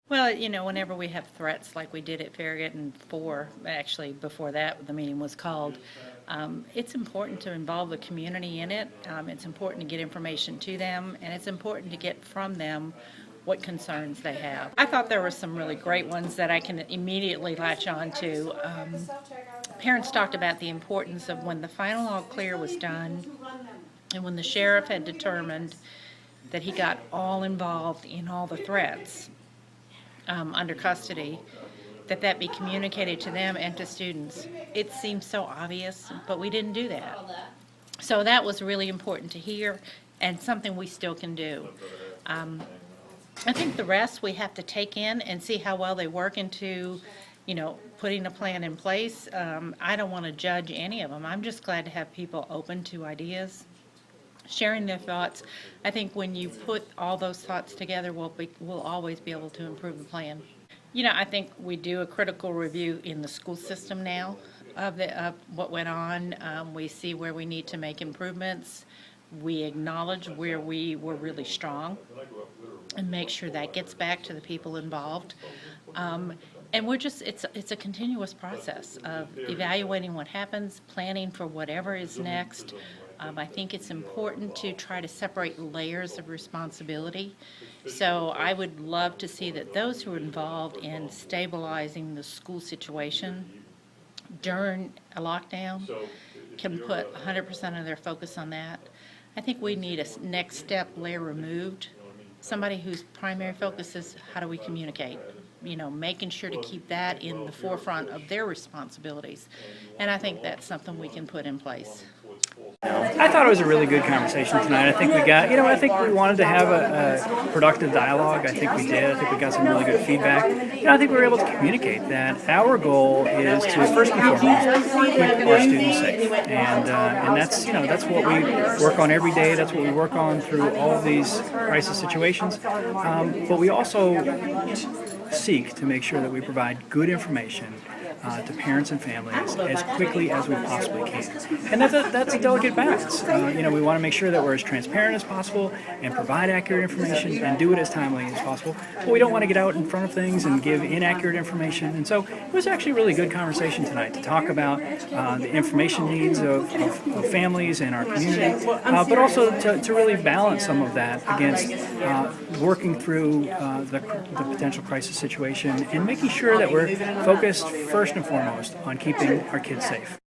Well, whenever we have threats like we did at Farragut and actually before that the meeting was called, it's important to involve the community in it. It's important to get information to them, and it's important to get from them what concerns they have. I thought there were some really great ones that I can immediately latch on to. Parents talked about the importance of when the final all clear was done and when the sheriff had determined that he got all involved in all the threats under custody, that be communicated to them and to students. It seems so obvious, but we didn't do that. So that was really important to hear, and something we still can do. I think the rest we have to take in and see how well they work into, putting a plan in place. I don't want to judge any of them. I'm just glad to have people open to ideas, sharing their thoughts. I think when you put all those thoughts together, we'll always be able to improve the plan. I think we do a critical review in the school system now of what went on. We see where we need to make improvements. We acknowledge where we were really strong and make sure that gets back to the people involved. And it's a continuous process of evaluating what happens, planning for whatever is next. I think it's important to try to separate layers of responsibility. So I would love to see that those who are involved in stabilizing the school situation during a lockdown can put 100% of their focus on that. I think we need a next step layer removed, somebody whose primary focus is how do we communicate, making sure to keep that in the forefront of their responsibilities. And I think that's something we can put in place. I thought it was a really good conversation tonight. I think I think we wanted to have a productive dialogue. I think we did. I think we got some really good feedback. I think we were able to communicate that our goal is to, first and foremost, keep our students safe. And that's what we work on every day. That's what we work on through all of these crisis situations. But we also seek to make sure that we provide good information to parents and families as quickly as we possibly can. And that's a delicate balance. We want to make sure that we're as transparent as possible and provide accurate information and do it as timely as possible. But we don't want to get out in front of things and give inaccurate information. And so it was actually a really good conversation tonight to talk about the information needs of families and our community, but also to really balance some of that against working through the potential crisis situation and making sure that we're focused first and foremost on keeping our kids safe.